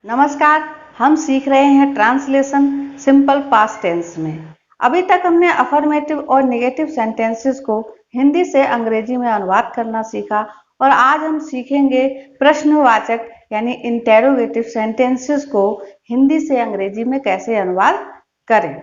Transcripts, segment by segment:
नमस्कार। हम सीख रहे हैं ट्रांसलेशन सिंपल पास्ट टेंस में। अभी तक हमने अफर्मेटिव और नेगेटिव सेंटेंसेस को हिंदी से अंग्रेजी में अनुवाद करना सीखा और आज हम सीखेंगे प्रश्नवाचक यानी इंटेरोगेटिव सेंटेंसेस को हिंदी से अंग्रेजी में कैसे अनुवाद करें।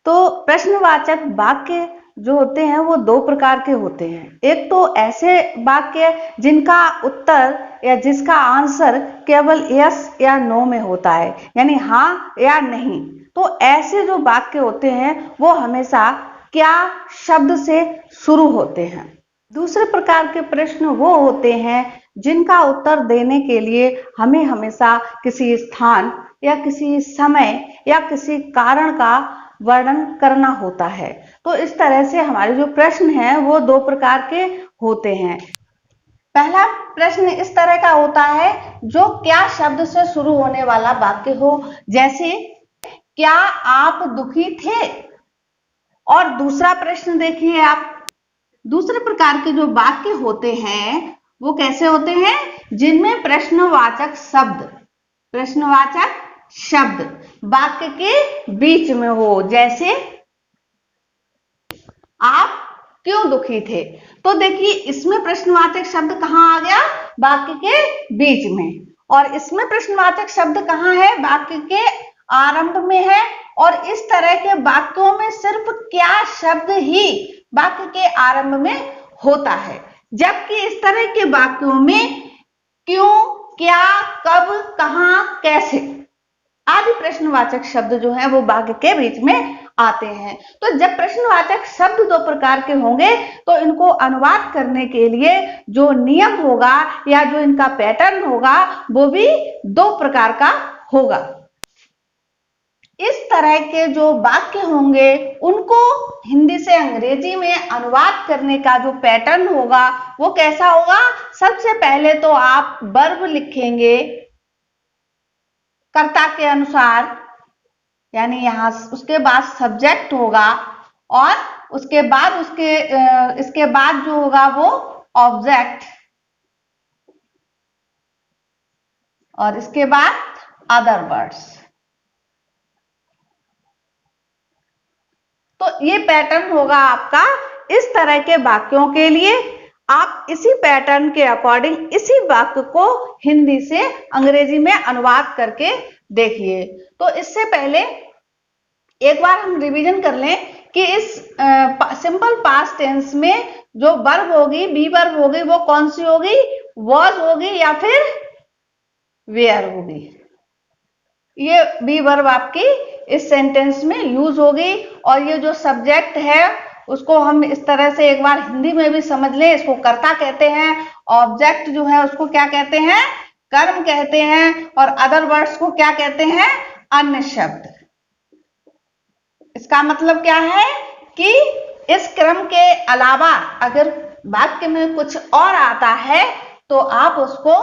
तो प्रश्नवाचक वाक्य जो होते हैं वो दो प्रकार के होते हैं। एक तो ऐसे वाक्य जिनका उत्तर या जिसका आंसर केवल यस या नो में होता है, यानी हाँ या नहीं। तो ऐसे जो वाक्य होते हैं वो हमेशा क्या शब्द से शुरू होते हैं। दूसरे प्रकार के प्रश्न वो होते हैं जिनका उत्तर देने के लिए हमें हमेशा किसी स्थान या किसी समय या किसी कारण का वर्णन करना होता है। तो इस तरह से हमारे जो प्रश्न हैं वो दो प्रकार के होते हैं। पहला प्रश्न इस तरह का होता है जो क्या शब्द से शुरू होने वाला वाक्य हो, जैसे क्या आप दुखी थे। और दूसरा प्रश्न देखिए आप, दूसरे प्रकार के जो वाक्य होते हैं वो कैसे होते हैं जिनमें प्रश्नवाचक शब्द वाक्य के बीच में हो, जैसे आप क्यों दुखी थे। तो देखिए इसमें प्रश्नवाचक शब्द कहाँ आ गया, वाक्य के बीच में। और इसमें प्रश्नवाचक शब्द कहाँ है, वाक्य के आरंभ में है। और इस तरह के वाक्यों में सिर्फ क्या शब्द ही वाक्य के आरंभ में होता है, जबकि इस तरह के वाक्यों में क्यों, क्या, कब, कहां, कैसे आदि प्रश्नवाचक शब्द जो है वो वाक्य के बीच में आते हैं। तो जब प्रश्नवाचक शब्द दो प्रकार के होंगे तो इनको अनुवाद करने के लिए जो नियम होगा या जो इनका पैटर्न होगा वो भी दो प्रकार का होगा। इस तरह के जो वाक्य होंगे उनको हिंदी से अंग्रेजी में अनुवाद करने का जो पैटर्न होगा वो कैसा होगा। सबसे पहले तो आप वर्ब लिखेंगे कर्ता के अनुसार, यानी यहां उसके बाद सब्जेक्ट होगा और उसके बाद इसके बाद जो होगा वो ऑब्जेक्ट और इसके बाद अदर वर्ड्स। तो ये पैटर्न होगा आपका इस तरह के वाक्यों के लिए। आप इसी पैटर्न के अकॉर्डिंग इसी वाक्य को हिंदी से अंग्रेजी में अनुवाद करके देखिए। तो इससे पहले एक बार हम रिवीजन कर लें कि इस सिंपल पास्ट टेंस में जो वर्ब होगी, बी वर्ब होगी, वो कौन सी होगी, वॉज होगी या फिर वेयर होगी। ये बी वर्ब आपकी इस सेंटेंस में यूज होगी। और ये जो सब्जेक्ट है उसको हम इस तरह से एक बार हिंदी में भी समझ लें, इसको कर्ता कहते हैं। ऑब्जेक्ट जो है उसको क्या कहते हैं, कर्म कहते हैं। और अदर वर्ड्स को क्या कहते हैं, अन्य शब्द। इसका मतलब क्या है कि इस क्रम के अलावा अगर वाक्य में कुछ और आता है तो आप उसको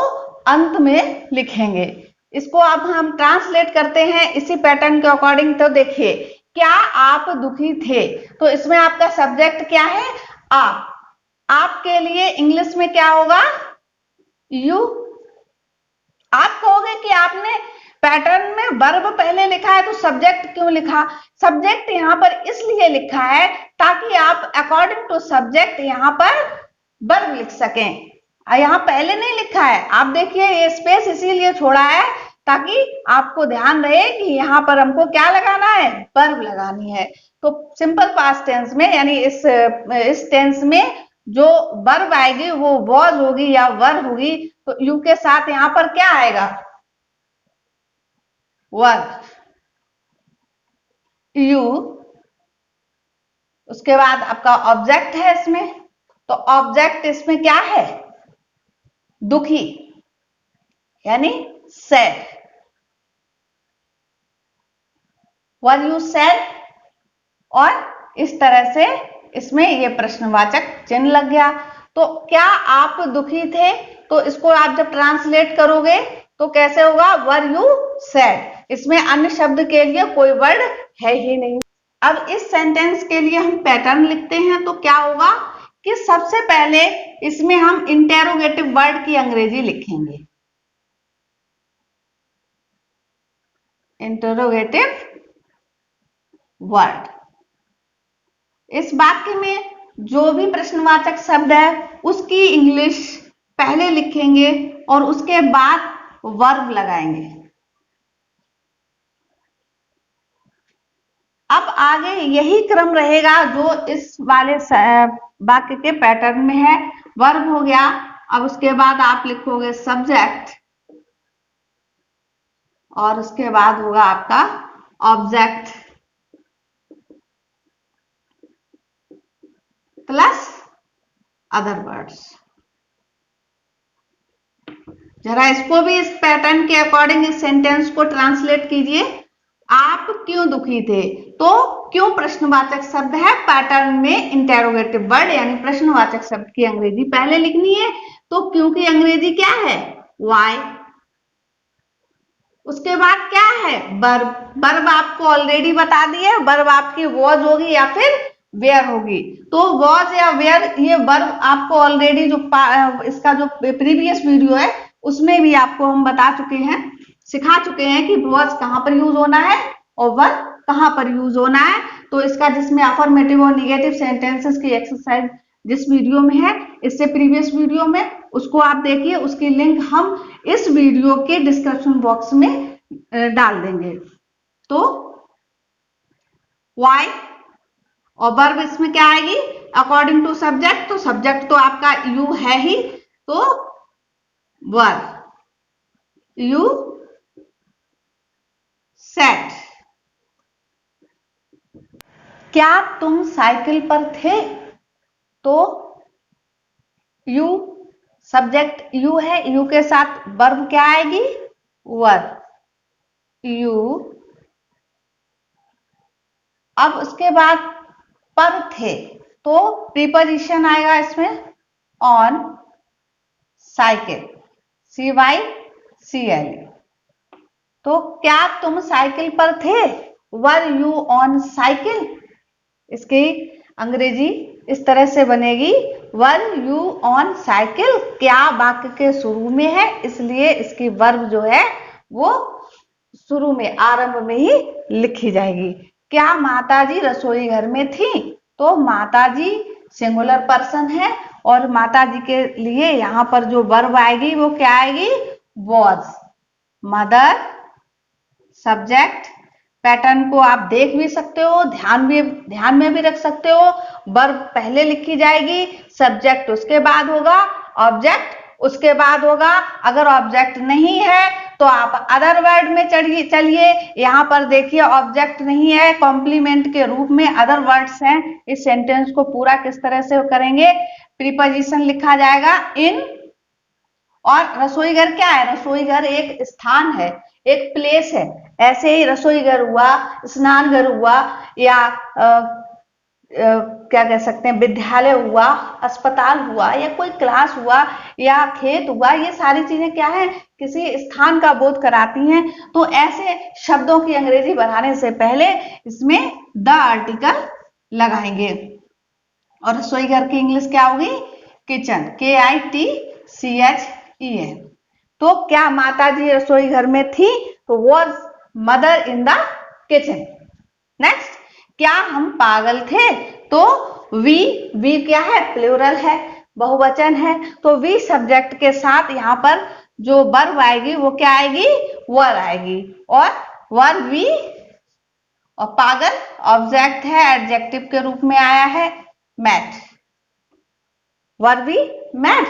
अंत में लिखेंगे। इसको अब हम ट्रांसलेट करते हैं इसी पैटर्न के अकॉर्डिंग। तो देखिए क्या आप दुखी थे, तो इसमें आपका सब्जेक्ट क्या है, आप। आपके लिए इंग्लिश में क्या होगा, यू। आप कहोगे कि आपने पैटर्न में वर्ब पहले लिखा है तो सब्जेक्ट क्यों लिखा। सब्जेक्ट यहां पर इसलिए लिखा है ताकि आप अकॉर्डिंग टू सब्जेक्ट यहां पर वर्ब लिख सकें। यहां पहले नहीं लिखा है, आप देखिए ये स्पेस इसीलिए छोड़ा है ताकि आपको ध्यान रहे कि यहां पर हमको क्या लगाना है, वर्ब लगानी है। तो सिंपल पास्ट टेंस में यानी इस टेंस में जो वर्ब आएगी वो वॉज होगी या वर होगी। तो यू के साथ यहां पर क्या आएगा, वर्ब, यू। उसके बाद आपका ऑब्जेक्ट है इसमें, तो ऑब्जेक्ट इसमें क्या है, दुखी यानी सैड। Were you sad. और इस तरह से इसमें ये प्रश्नवाचक चिन्ह लग गया। तो क्या आप दुखी थे, तो इसको आप जब ट्रांसलेट करोगे तो कैसे होगा, वर यू सैड। इसमें अन्य शब्द के लिए कोई वर्ड है ही नहीं। अब इस सेंटेंस के लिए हम पैटर्न लिखते हैं तो क्या होगा कि सबसे पहले इसमें हम इंटेरोगेटिव वर्ड की अंग्रेजी लिखेंगे। Interrogative word. इस वाक्य में जो भी प्रश्नवाचक शब्द है उसकी इंग्लिश पहले लिखेंगे और उसके बाद वर्ब लगाएंगे। अब आगे यही क्रम रहेगा जो इस वाले वाक्य के पैटर्न में है। वर्ब हो गया, अब उसके बाद आप लिखोगे सब्जेक्ट और उसके बाद होगा आपका ऑब्जेक्ट प्लस अदर वर्ड्स। जरा इसको भी इस पैटर्न के अकॉर्डिंग इस सेंटेंस को ट्रांसलेट कीजिए। आप क्यों दुखी थे? तो क्यों प्रश्नवाचक शब्द है, पैटर्न में इंटेरोगेटिव वर्ड यानी प्रश्नवाचक शब्द की अंग्रेजी पहले लिखनी है। तो क्यों की अंग्रेजी क्या है? वाई। उसके बाद क्या है? वर्ब। वर्ब आपको ऑलरेडी बता दिए, वर्ब आपकी वॉज होगी या फिर वेयर होगी। तो वॉज या वेयर ये वर्ब आपको ऑलरेडी जो इसका जो प्रीवियस वीडियो है उसमें भी आपको हम बता चुके हैं, सिखा चुके हैं कि वॉज कहां पर यूज होना है और वर्ब कहां पर यूज होना है। तो इसका जिसमें अफर्मेटिव और निगेटिव सेंटेंसेस की एक्सरसाइज जिस वीडियो में है, इससे प्रीवियस वीडियो में, उसको आप देखिए। उसकी लिंक हम इस वीडियो के डिस्क्रिप्शन बॉक्स में डाल देंगे। तो वाई और वर्ब इसमें क्या आएगी? According to subject. तो सब्जेक्ट तो आपका यू है ही, तो वर्ब यू सेट। क्या तुम साइकिल पर थे? तो यू सब्जेक्ट यू है, यू के साथ वर्ब क्या आएगी? Verb you. अब उसके बाद पर थे तो प्रीपोजिशन आएगा इसमें ऑन साइकिल, CYCL। तो क्या तुम साइकिल पर थे? Were you on cycle. इसकी अंग्रेजी इस तरह से बनेगी वर यू ऑन साइकिल। क्या वाक्य के शुरू में है, इसलिए इसकी वर्ब जो है वो शुरू में आरंभ में ही लिखी जाएगी। क्या माताजी रसोई घर में थी? तो माताजी सिंगुलर पर्सन है और माताजी के लिए यहां पर जो वर्ब आएगी वो क्या आएगी? वॉज। Mother subject. पैटर्न को आप देख भी सकते हो, ध्यान में भी रख सकते हो। वर्ब पहले लिखी जाएगी, सब्जेक्ट उसके बाद होगा, ऑब्जेक्ट उसके बाद होगा। अगर ऑब्जेक्ट नहीं है तो आप अदर वर्ड में चलिए। यहाँ पर देखिए ऑब्जेक्ट नहीं है, कॉम्प्लीमेंट के रूप में अदर वर्ड्स हैं। इस सेंटेंस को पूरा किस तरह से करेंगे? प्रीपोजिशन लिखा जाएगा इन, और रसोई घर क्या है? रसोई घर एक स्थान है, एक प्लेस है। ऐसे ही रसोई घर हुआ, स्नान घर हुआ, या क्या कह सकते हैं, विद्यालय हुआ, अस्पताल हुआ, या कोई क्लास हुआ, या खेत हुआ। ये सारी चीजें क्या है? किसी स्थान का बोध कराती हैं। तो ऐसे शब्दों की अंग्रेजी बनाने से पहले इसमें द आर्टिकल लगाएंगे। और रसोई घर की इंग्लिश क्या होगी? Kitchen, KITCHEN। तो क्या माताजी रसोई घर में थी? तो was mother in the kitchen. Next, क्या हम पागल थे? तो वी क्या है? प्लूरल है, बहुवचन है। तो वी सब्जेक्ट के साथ यहाँ पर जो वर्ब आएगी वो क्या आएगी? वर आएगी। और वर वी, और पागल ऑब्जेक्ट है, एडजेक्टिव के रूप में आया है, मैट। Were we met.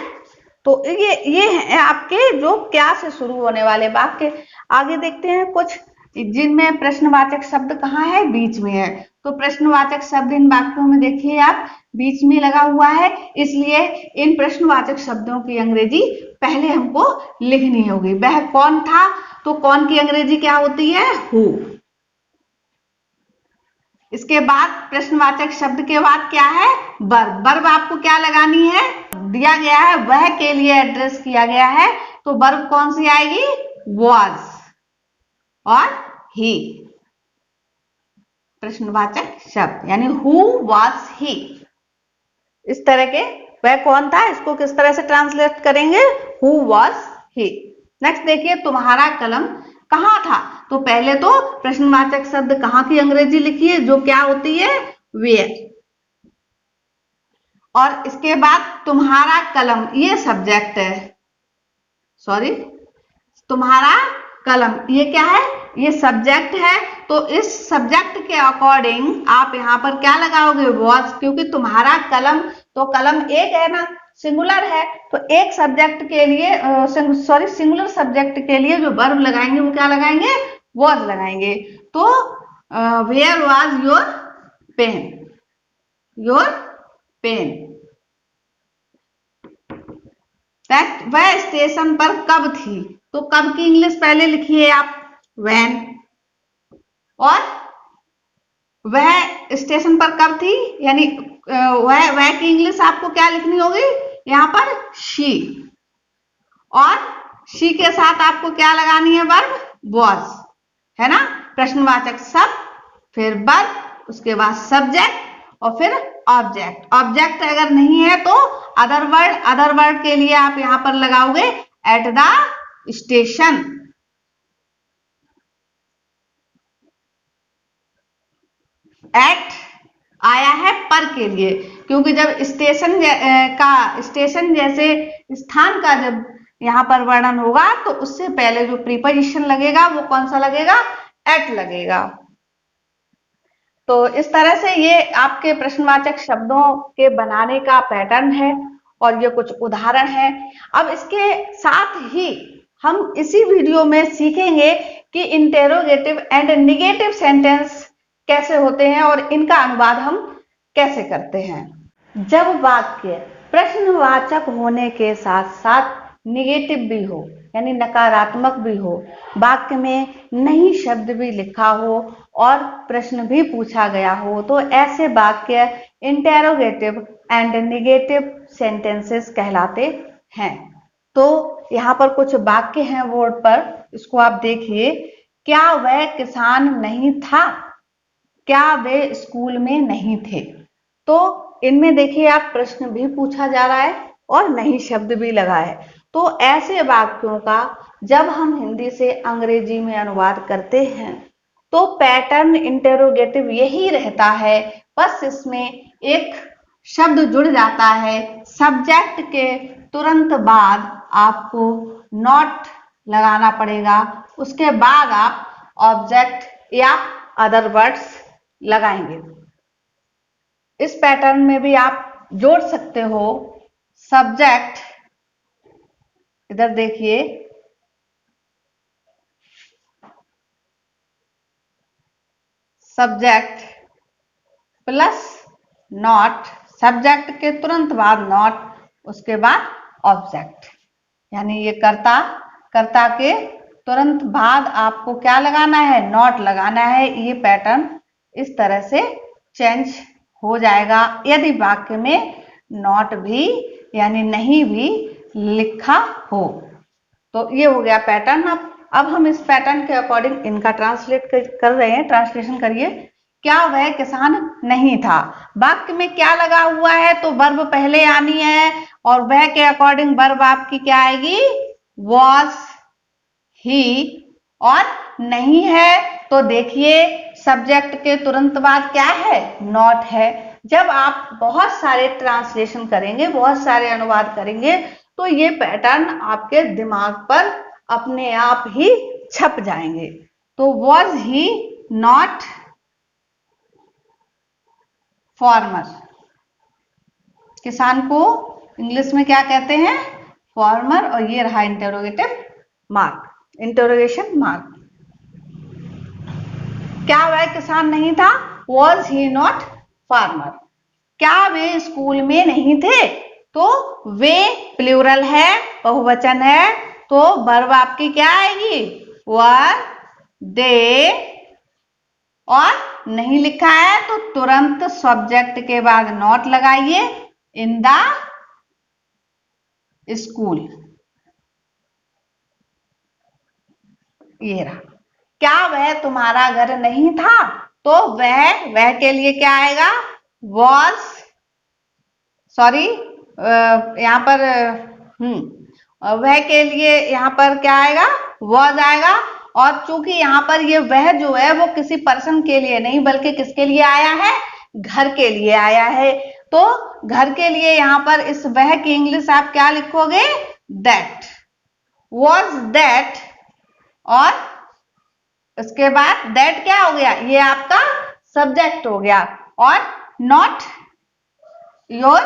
तो ये है आपके जो क्या से शुरू होने वाले वाक्य। आगे देखते हैं कुछ जिनमें प्रश्नवाचक शब्द कहाँ है? बीच में है। तो प्रश्नवाचक शब्द इन वाक्यों में देखिए आप बीच में लगा हुआ है, इसलिए इन प्रश्नवाचक शब्दों की अंग्रेजी पहले हमको लिखनी होगी। वह कौन था? तो कौन की अंग्रेजी क्या होती है? हु। इसके बाद प्रश्नवाचक शब्द के बाद क्या है? वर्ब। वर्ब आपको क्या लगानी है? दिया गया है वह के लिए एड्रेस किया गया है, तो वर्ब कौन सी आएगी? वॉज और ही। प्रश्नवाचक शब्द यानी हु वॉज ही। इस तरह के वह कौन था, इसको किस तरह से ट्रांसलेट करेंगे? Who was he. नेक्स्ट देखिए, तुम्हारा कलम कहाँ था? तो पहले तो प्रश्नवाचक शब्द कहाँ की अंग्रेजी लिखिए, जो क्या होती है, वेयर। और इसके बाद तुम्हारा कलम, ये सब्जेक्ट है, सॉरी, तुम्हारा कलम ये क्या है, ये सब्जेक्ट है। तो इस सब्जेक्ट के अकॉर्डिंग आप यहाँ पर क्या लगाओगे, वॉज, क्योंकि तुम्हारा कलम, तो कलम एक है ना, सिंगुलर है, तो एक सब्जेक्ट के लिए, सॉरी, सिंगुलर सब्जेक्ट के लिए जो वर्ब लगाएंगे वो क्या लगाएंगे, वॉज लगाएंगे। तो where was your pen, your pen, that, वह स्टेशन पर कब थी, तो कब की इंग्लिश पहले लिखिए आप, व्हेन। और वह स्टेशन पर कब थी, यानी वह की इंग्लिश आपको क्या लिखनी होगी, यहाँ पर शी। और शी के साथ आपको क्या लगानी है, वर्ब वॉज, है ना, प्रश्नवाचक शब्द, फिर वर्ब, उसके बाद सब्जेक्ट, और फिर ऑब्जेक्ट। ऑब्जेक्ट अगर नहीं है तो अदर वर्ड, अदर वर्ड के लिए आप यहां पर लगाओगे एट द स्टेशन। एट आया है पर के लिए, क्योंकि जब स्टेशन का, स्टेशन जैसे स्थान का जब यहां पर वर्णन होगा तो उससे पहले जो प्रीपोजिशन लगेगा वो कौन सा लगेगा, एट लगेगा। तो इस तरह से ये आपके प्रश्नवाचक शब्दों के बनाने का पैटर्न है और ये कुछ उदाहरण है। अब इसके साथ ही हम इसी वीडियो में सीखेंगे कि इंटेरोगेटिव एंड निगेटिव सेंटेंस कैसे होते हैं और इनका अनुवाद हम कैसे करते हैं। जब वाक्य प्रश्नवाचक होने के साथ साथ निगेटिव भी हो, यानी नकारात्मक भी हो, वाक्य में नहीं शब्द भी लिखा हो और प्रश्न भी पूछा गया हो, तो ऐसे वाक्य इंटेरोगेटिव एंड निगेटिव सेंटेंसेस कहलाते हैं। तो यहाँ पर कुछ वाक्य हैं बोर्ड पर, इसको आप देखिए। क्या वह किसान नहीं था, क्या वे स्कूल में नहीं थे। तो इनमें देखिए आप, प्रश्न भी पूछा जा रहा है और नहीं शब्द भी लगा है। तो ऐसे वाक्यों का जब हम हिंदी से अंग्रेजी में अनुवाद करते हैं तो पैटर्न इंटेरोगेटिव यही रहता है, बस इसमें एक शब्द जुड़ जाता है। सब्जेक्ट के तुरंत बाद आपको नॉट लगाना पड़ेगा, उसके बाद आप ऑब्जेक्ट या अदर वर्ड्स लगाएंगे। इस पैटर्न में भी आप जोड़ सकते हो सब्जेक्ट, इधर देखिए, सब्जेक्ट प्लस नॉट, सब्जेक्ट के तुरंत बाद नॉट, उसके बाद ऑब्जेक्ट, यानी ये कर्ता, कर्ता के तुरंत बाद आपको क्या लगाना है, नॉट लगाना है। ये पैटर्न इस तरह से चेंज हो जाएगा यदि वाक्य में नॉट भी यानी नहीं भी लिखा हो। तो ये हो गया पैटर्न। अब हम इस पैटर्न के अकॉर्डिंग इनका ट्रांसलेट कर रहे हैं। ट्रांसलेशन करिए। क्या वह किसान नहीं था, वाक्य में क्या लगा हुआ है, तो वर्ब पहले आनी है और वह के अकॉर्डिंग वर्ब आपकी क्या आएगी, वॉज, ही। और नहीं है तो देखिए सब्जेक्ट के तुरंत बाद क्या है, नॉट है। जब आप बहुत सारे ट्रांसलेशन करेंगे, बहुत सारे अनुवाद करेंगे, तो ये पैटर्न आपके दिमाग पर अपने आप ही छप जाएंगे। तो वॉज ही नॉट फार्मर, किसान को इंग्लिश में क्या कहते हैं, फार्मर। और ये रहा इंटरोगेटिव मार्क, इंटरोगेशन मार्क। क्या वह किसान नहीं था, वॉज ही नॉट फार्मर। क्या वे स्कूल में नहीं थे, तो वे प्लूरल है, बहुवचन है, तो वर्ब आपकी क्या आएगी, वर, दे। और नहीं लिखा है तो तुरंत सब्जेक्ट के बाद नॉट लगाइए, इन द स्कूल। ये रहा। क्या वह तुम्हारा घर नहीं था, तो वह के लिए क्या आएगा, वॉज, सॉरी, यहाँ पर वह के लिए यहाँ पर क्या आएगा, वॉज आएगा। और चूंकि यहाँ पर ये वह जो है वो किसी पर्सन के लिए नहीं बल्कि किसके लिए आया है, घर के लिए आया है। तो घर के लिए यहाँ पर इस वह की इंग्लिश आप क्या लिखोगे, दैट, वॉज दैट, और उसके बाद दैट क्या हो गया, ये आपका सब्जेक्ट हो गया, और नॉट योर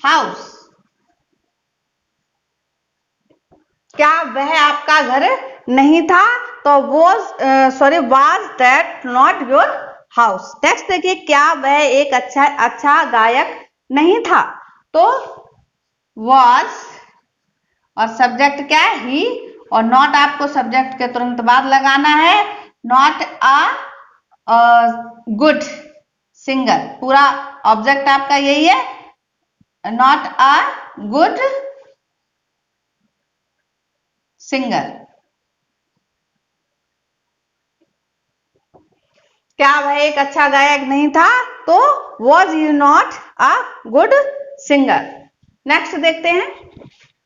हाउस, क्या वह आपका घर नहीं था, तो was that not your house. Next देखिए, क्या वह एक अच्छा गायक नहीं था, तो वाज और सब्जेक्ट क्या है, ही, और नॉट आपको सब्जेक्ट के तुरंत बाद लगाना है, नॉट अ गुड सिंगर, पूरा ऑब्जेक्ट आपका यही है, नॉट अ गुड सिंगर। क्या वह एक अच्छा गायक नहीं था, तो was you not a good singer. Next देखते हैं।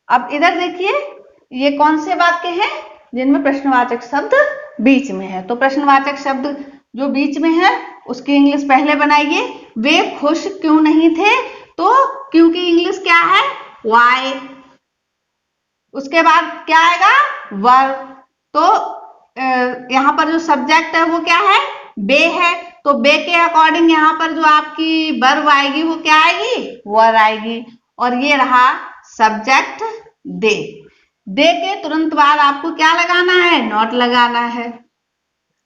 अब इधर देखिए, ये कौन से वाक्य हैं जिनमें प्रश्नवाचक शब्द बीच में है। तो प्रश्नवाचक शब्द जो बीच में है उसकी इंग्लिश पहले बनाइए। वे खुश क्यों नहीं थे, तो क्यों की इंग्लिश क्या है, वाई। उसके बाद क्या आएगा, वर। तो यहाँ पर जो सब्जेक्ट है वो क्या है, बे है, तो बे के अकॉर्डिंग यहाँ पर जो आपकी वर्ब आएगी वो क्या आएगी, वर आएगी। और ये रहा सब्जेक्ट दे। दे के तुरंत बाद आपको क्या लगाना है, नॉट लगाना है,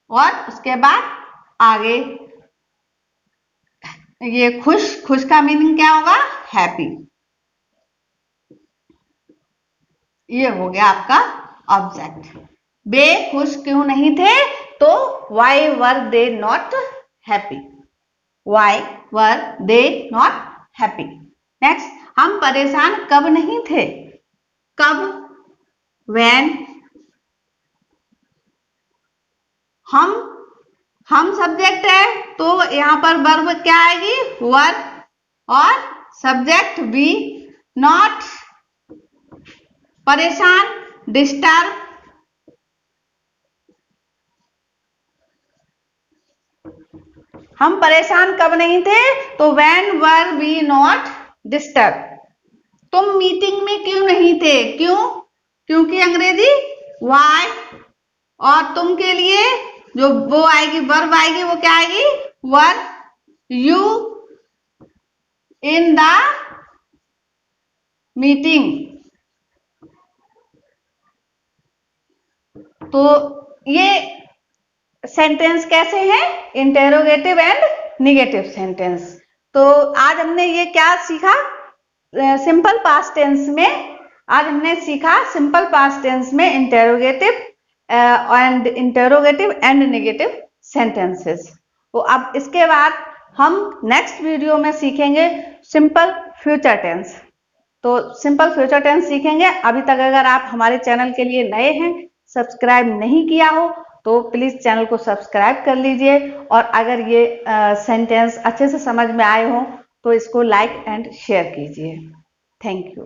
और उसके बाद आगे ये खुश, खुश का मीनिंग क्या होगा, हैप्पी। ये हो गया आपका ऑब्जेक्ट। वे खुश क्यों नहीं थे, तो why were they not happy, why were they not happy. Next, हम परेशान कब नहीं थे, कब, व्हेन। हम सब्जेक्ट है, तो यहां पर वर्ब क्या आएगी, वर, और सब्जेक्ट बी, नॉट, परेशान, डिस्टर्ब, हम परेशान कब नहीं थे, तो when were we not disturb. तुम मीटिंग में क्यों नहीं थे, क्यों, क्योंकि अंग्रेजी वाई, और तुम के लिए जो वो आएगी, वर्ब आएगी, वो क्या आएगी, were you in the meeting. तो ये सेंटेंस कैसे हैं, इंटेरोगेटिव एंड निगेटिव सेंटेंस। तो आज हमने ये क्या सीखा, सिंपल पास्ट टेंस में आज हमने सीखा सिंपल पास्ट टेंस में इंटेरोगेटिव एंड निगेटिव सेंटेंसेस। तो अब इसके बाद हम नेक्स्ट वीडियो में सीखेंगे सिंपल फ्यूचर टेंस। तो सिंपल फ्यूचर टेंस सीखेंगे। अभी तक अगर आप हमारे चैनल के लिए नए हैं, सब्सक्राइब नहीं किया हो, तो प्लीज चैनल को सब्सक्राइब कर लीजिए, और अगर ये सेंटेंस अच्छे से समझ में आए हो तो इसको लाइक एंड शेयर कीजिए। Thank you.